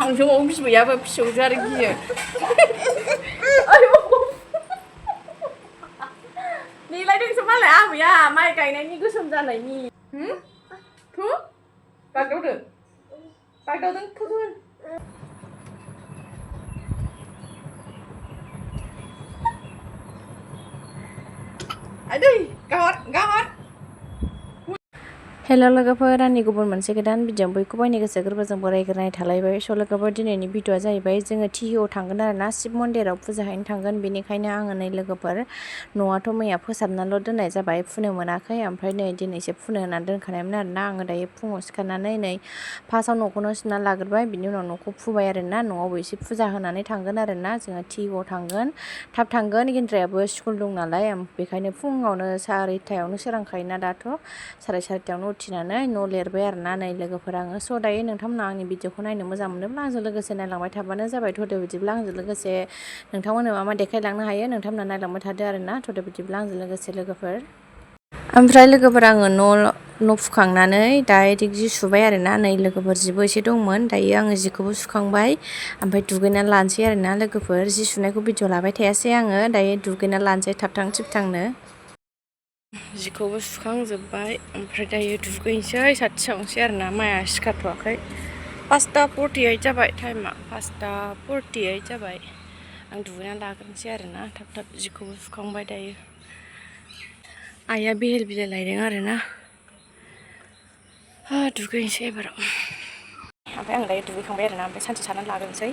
आं समाव बिबैयाबो फिसौजो आरो गियो आयौ नेलायदोंसो मालाय आबैया माइ गायनायनि गोसोम जानायनि थु बागदावदों थु आदै गाहर हेल' लोगोफोर आंनि गुबुन मोनसे गोदान भिडिअ बयखौबो आंनि गोसो गोरबोजों बरायग्रोनाय थालायबाय स' लोगोफोर दिनैनि भिडिअआ जाहैबाय जोङो टिहिआव थांगोन आरो ना शिब मन्दिराव फुजा हैनो थांगोन बेनिखायनो आङो नै लोगोफोर न'आथ' मैया फोसाबनानैल' दोननाय जाबाय फुनो मोनाखै ओमफ्राय नै दिनैसो फुनो होनानै दोनखानायमोन आरो ना आङो दायो फुङाव सिखारनानै नै फार्स्टआव न'खौनो सिबना लाग्रोबाय बिनि उनाव न'खौ फुबाय आरो ना न'आवबो एसे फुजा होनानै थांगोन आरो ना जोङो टिहिआव थांगोन थाब थांगोन गिन्द्रायाबो स्कुल दं नालाय बेखायनो फुङावनो 4:30 सोरांखायोना दाथ' 4:30 उथिनानै न' लिरबाय आरो ना नै लोगोफोर आङो स' दायो नोंथांमोना आंनि भिडिअखौ नायनो मोजां मोनोब्ला आंजों लोगोसे नायलांबाय थाबानो जाबाय थ'दो बिदिब्ला आंजों लोगोसे नोंथांमोननो मा देखायलांनो हायो नोंथांमोना नायलांबाय थादो आरो ना थ'दो बिदिब्ला आंजों लोगोसे लोगोफोर ओमफ्राय लोगोफोर आङो न' फुखांनानै डाइरेक्ट जि सुबाय आरो ना नै लोगोफोर जिबो एसे दंमोन दायो आङो जिखौबो सुखांबाय ओमफ्य दुगैनानै लानोसै आरो ना लोगोफोर जि सुनायखौ भिडिअ लाबाय थायासै आङो दायो दुगैनानै लानोसै थाब थिबथांनो जिखौबो सुखांजोब्बाय ओमफ्राय दायो दुगैनोसै साथि सावनोसै आरो ना माइआ सिखारथ'वाखै 5:48 जाबाय टाइमा 5:48 जाबाय आं दुगैनानै लाग्रोनोसै आरो ना थाब जिखौबो सुखांबाय दायो आइया बेहेल बिलाइ लायदों आरो ना दुगैनोसै एबाराव ओमफ्राय आं दायो दुगैखांबाय आरो ना ओमफ्राय सानसे सारनानै लाग्रोनोसै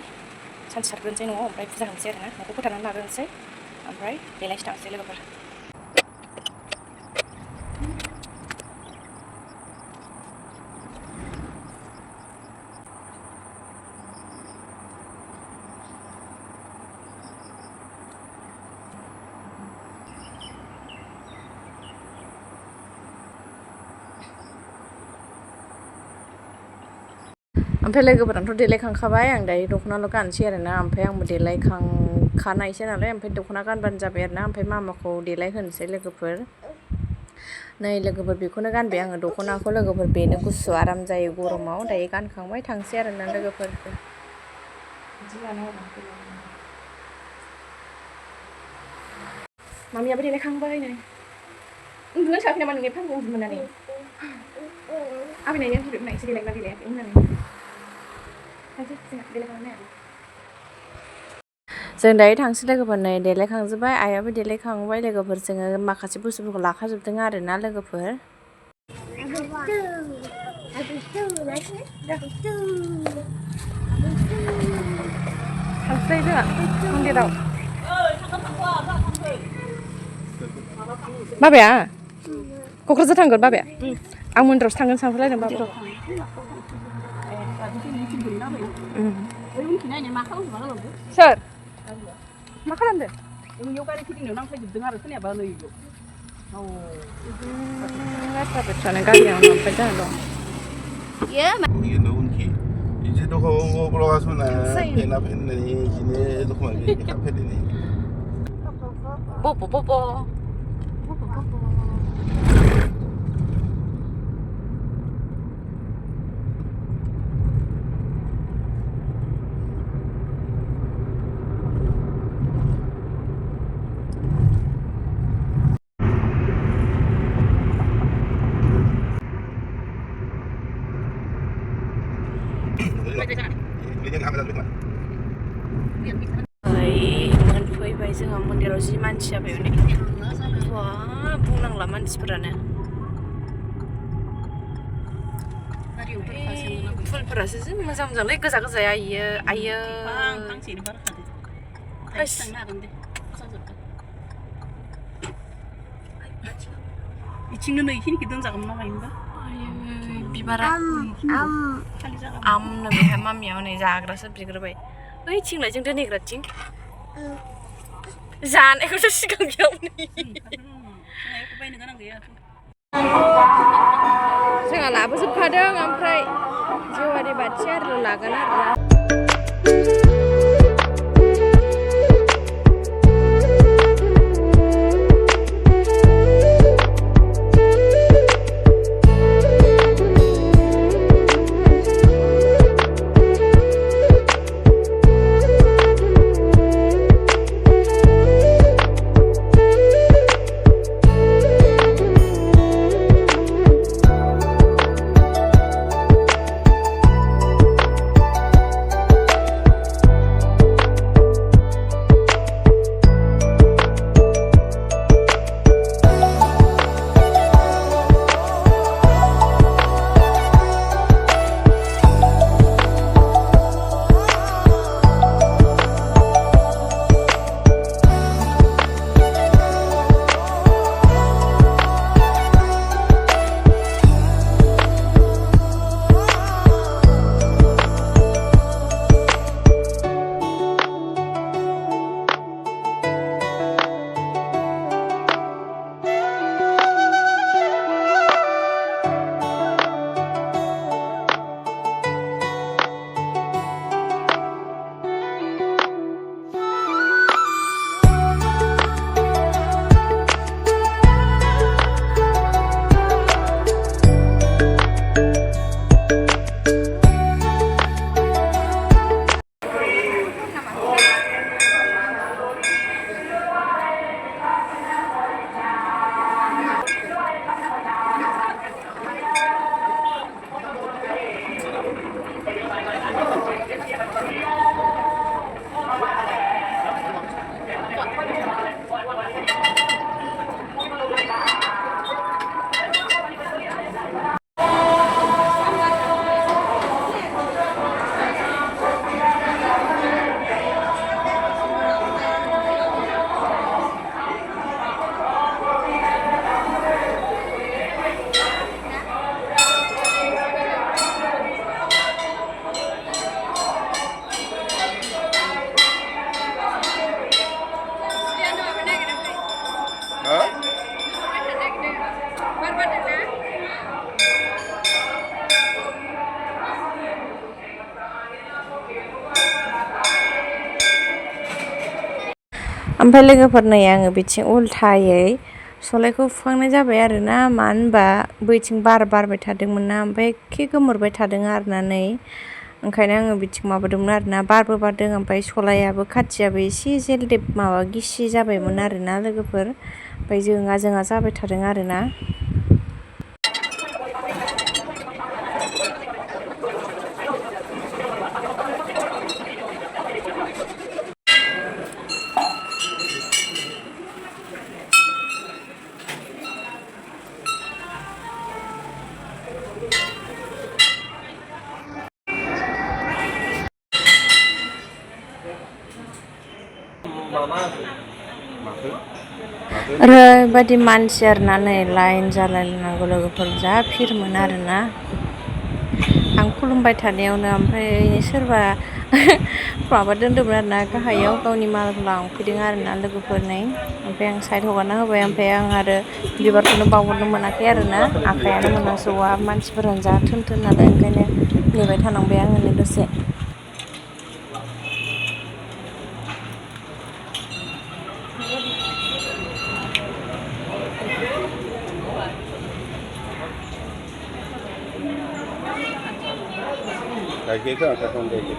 न'आव ओमफ्राय फुजा होनोसै आरो ना न'खौ फोथारनानै लाग्रोनोसै ओमफ्राय देलायनोसै थांसै लोगोफोर ओमफ्राय लोगोफोराथ' देलायखांखाबाय आं दायो दख'नाल' गानसै आरो ना ओमफ्राय आंबो देलायखानायसै नालाय ओमफ्राय दख'ना गानबानो जाबाय आरो ना ओमफ्राय मामाखौ देलायहोनोसै लोगोफोर नै लोगोफोर बेखौनो गानबाय आङो दख'नाखौ लोगोफोर बेनो गुसु आराम जायो गरमाव दायो गानखांबाय थांसै आरो ना लोगोफोर मामियाबो देलायखांबाय नै उन्दुनो साखै नामा नोंनि एफा उन्दुमोननानै आबै नायनो बिबो नायसै देलायना देलायाखै होननानै जों दायो थांसै लोगोफोर नै देलायखांजोब्बाय आइयाबो देलायखांबाय लोगोफोर जोङो माखासे बुस्थुफोरखौ लाखाजोबदों आरो ना लोगोफोर थांसै जोंहा मन्दिराव बाबाया क'क्राझार थांगोन बाबाया आं मन्दिरावसो थांगोन सानफ्रालायदों बाबा सोर मा खालामदों इयाव गारि फिदिंनायाव नांफैजोबदों आरो सोरनियाबा नै बेथ्रानो गारियाव नांफाय जाना दं 이제 또 거기로 가서는 배나 뱉느니 이제 조금만 카페되니 뽀뽀뽀뽀 मोनफैबाय जोंहा मन्दिराव जि मानसि जाबाय बा बुंनांला मानसिफोरानो फुलफोरासो जि मोजां मोजांलै गोजा गोजाया आइयो इथिंनो नै इखिनिखौ दोनजागौमोन ना मायोबा बिबारा आमनो बेहाय मामिया हनै जाग्रासो बिग्रोबाय ओइथिंलाय जों दोनहैग्राथिं जानायखौसो सिगां बेयाव जोंहा लाबोजोबखादों ओमफ्राय जेवारि बाथि आरिल' लागोन आरोना ओमफ्राय लोगोफोर नै आङो बिथिं उल्थायै सलायखौ फुखांनाय जाबाय आरोना मानो होनबा बैथिं बार बारबाय थादोंमोन ना ओमफ्राय एखे गोमोरबाय थादों आरोना नै ओंखायनो आङो बिथिं माबादोंमोन आरोना बारबो बारदों ओमफ्राय सलायाबो खाथियाबो एसे जेलदेब माबा गिसि जाबायमोन आरोना लोगोफोर ओमफ्राय जोंहा जाबाय थादों आरोना ओरैबायदि मानसि आरोना नै लाइन जालायनांगौ लोगोफोर जा भिरमोन आरोना आं खुलुमबाय थानायावनो ओमफ्राय सोरबा माबा दोन्दोंमोन आरोना गाहायाव गावनि मालखौ लांफैदों आरोना लोगोफोरनि ओमफ्राय आं साइड हगारना होबाय ओमफ्राय आं आरो बिबारखौनो बावहरनो मोनाखै आरोना आखायानो मोनासौआ मानसिफोरानो जा थोन नालाय ओंखायनो नेबाय थानांबाय आङो नै दसे गाइखेरखौ आखाइखौ गाइखेर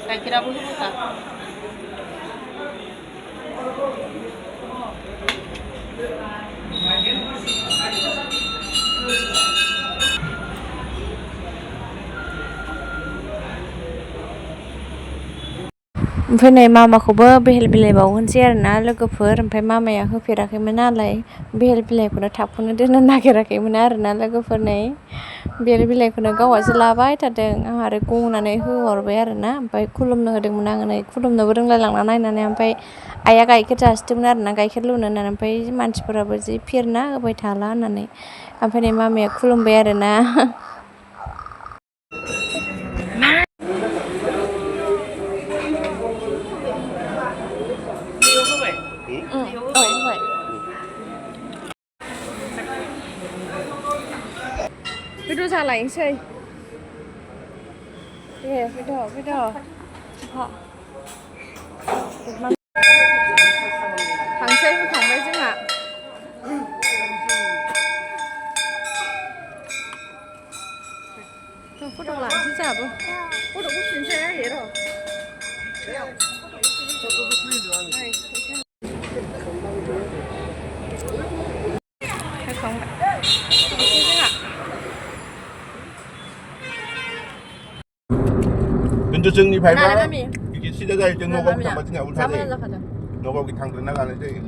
गाइखेराबो होबोखा ओमफ्राय नै मामाखौबो बेहेल बिलाइ बावहोनोसै आरोना लोगोफोर ओमफ्राय मामाया होफेराखैमोन नालाय बेहेल बिलाइखौनो थाबखौनो दोननो नागिराखैमोन आरोना लोगोफोर नै बेहेल बिलाइखौनो गावहासो लाबाय थादों आं आरो गंनानै होहरबाय आरोना ओमफ्राय खुलुमनो होदोंमोन आङो नै खुलुमनोबो रोंलायलांना नायनानै ओमफ्राय आइया गाइखेर जासिदोंमोन आरोना गाइखेर लोंनो होननानै ओमफ्राय मानसिफोराबो जि फिरना होबाय थाला होननानै ओमफ्राय नै मामाया खुलुमबाय आरोना फैद' जालायनोसै दे फैद' थांसै होखांबाय जोंहा फट' लानोसै जोंहाबो फट'खौ सुनोसै आयै र' 근데 정리 발바 이게 시대가 일정 너가 잠깐 그냥 울타대 너가 거기 당근 나가는데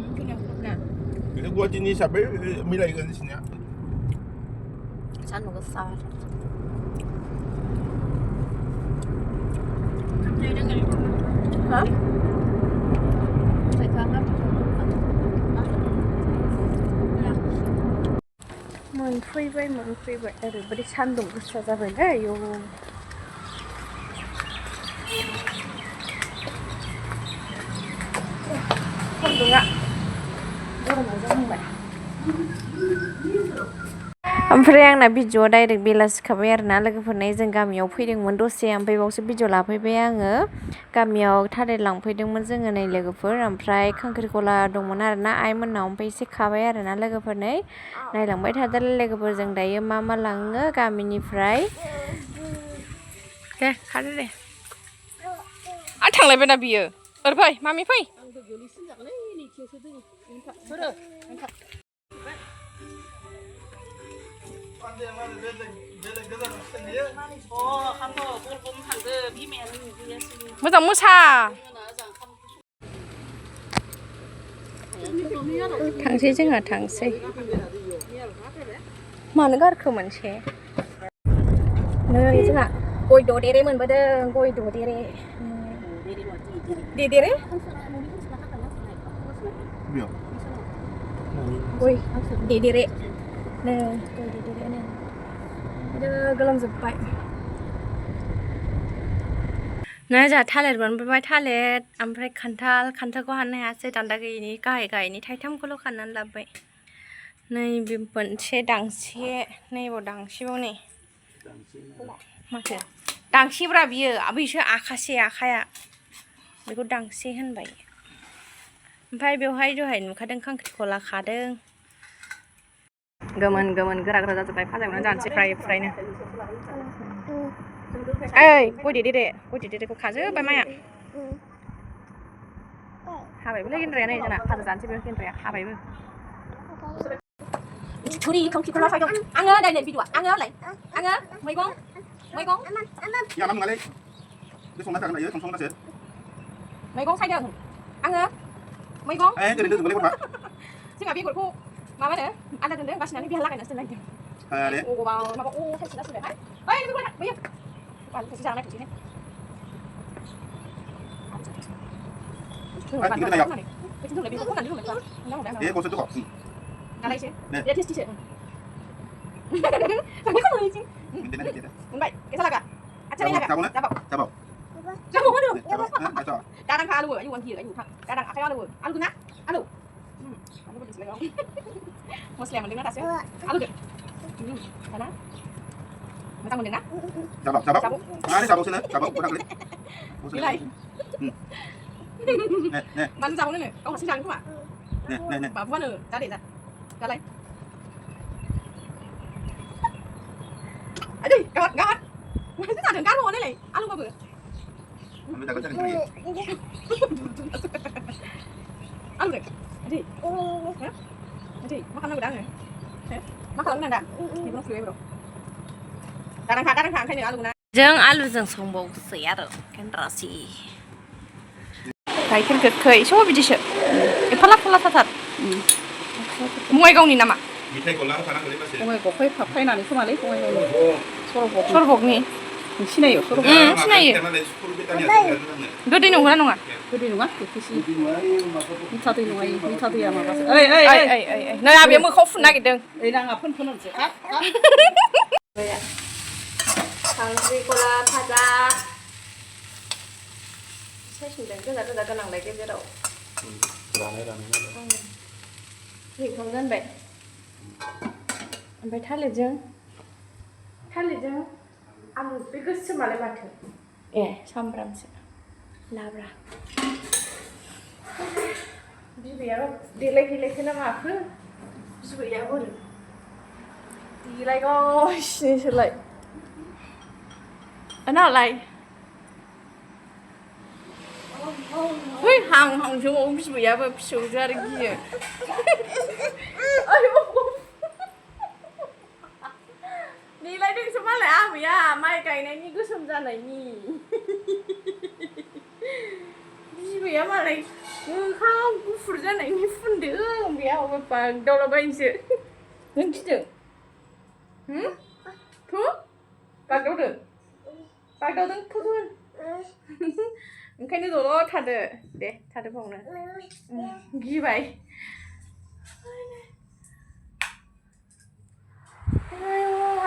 그래서 구워진 이 샵을 미라 이거 드시냐 잘 먹었어 어? मोनफैबाय ओरैबायदि सान्दुं गोसा जाबायलै आयौ सान्दुङा गरमा जाहांबाय ओमफ्राय आंना भिडिअआ डाइरेक्ट बेलासिखाबाय आरोना लोगोफोरना जों गामियाव फैदोंमोन दसे ओमफ्राय बावसो भिडिअ लाफैबाय आङो गामियाव थालिर लांफैदोंमोन जोङो नै लोगोफोर ओमफ्राय खांख्रिखला दंमोन आरोना आइमोननाव ओमफ्राय एसे खाबाय आरोना लोगोफोर नै नायलांबाय थादों लोगोफोर जों दायो मा लाङो गामिनिफ्राय दे खादो दे आरो थांलायबायना बियो ओरै फै मामि फै मोजां मोसा थांसै जोंहा थांसै मानो गारखो मोनसे नै जोंहा गय ददेरे मोनबोदों गय ददेरे देदेरे गय देदेरे नै गय देदेरे नै गोलोमजोब्बाय नै जोंहा थालिर मोनबोबाय थालिर ओमफ्राय खान्थालखौ हाननो हायासै दान्दा गैयिनि गाहायनि थाइथामखौल' खानानै लाबोबाय नै बे मोनसे दांसे नैबाव दांसेबाव नै माथो दांसेब्रा बियो बैसो आखाया बेखौ दांसे होनबाय ओमफ्राय बेवहाय दहाय नुखादों खांख्रिखला खादों गोमोन गोरा जाजोब्बाय फाजा एवनानै जानोसै फ्रायनो ओइ गय देदेरेखौ खाजोब्बाय माया हाबायबोलै गेन्द्राया नै जोंना फाजा जानोसै बे गेन्द्राया हाबायबो थुरि खांख्रिखला फायदों आङो दायनै बिदुआ आङो मैगं मैगं सायदों आङो मैगं जोंहा बेगरखौ माबा होनो आलादा दोनदों बासिनानै बेहा लागायनासो दोनलायदों माबा थाइसे लासोदों ओइ बैयो बानलु थाइसे जानाय थाइसे मोनबाय गेसा लागा जाबाव dadang ka alu ayu wanti ayu thang dadang akai alu guna alu mosle mending atas ya alu deh mana matang mending na sabak mari sabak sini sabak udah kali gilai mana sabak ni kau kasih jangan tu mak bapak mana tadi dah galai aduh gawat mana tak ada garu ni leh alu apa Alu deh, makan lagu dah, makan lagu nanda, ni belum sudah bro. Kadang kan ni alu na. Jeng alu jeng sombong siar, kan rasi. Kayak kerkai, coba biji se. Pelak tatat. Muai kau ni nama. Mitai kolang sana kali pasir. Muai kau kau pakai nani semua leh, muai kau. Sorbok ni. Sinayo, sorbok. Sinayo. Gede nunggu nunggu. Gede nunggu, kisi. Minta tu ya mama. Nah, abis mu kau fun lagi deng. Nang apa pun nanti. Kangkrikola Puja. Saya sudah kenang lagi berau. Ini kan baik. Sampai थालिरजों आलु बे गोसोमालाय माथो सामब्रामसो लाब्रा बिबैया देलायहैलायखो ना माखो बिबैया बोरो देलायगासिनोसोलाय नालाय है हांहांसो बिबैयाबो फिसौजो आरो गियो देलायदोंसो मालाय आबैया माइ गायनायनि गोसोम जानायनि बिबैया मालाय मोखां गुफुर जानायनि फुनदों बेयाव बागदावलाबायनोसो नों गिदों थु बागदावदों थु होन ओंखायनो दलद थादो दे थादो बावनो गिबाय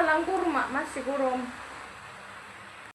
halang gurma masih gurung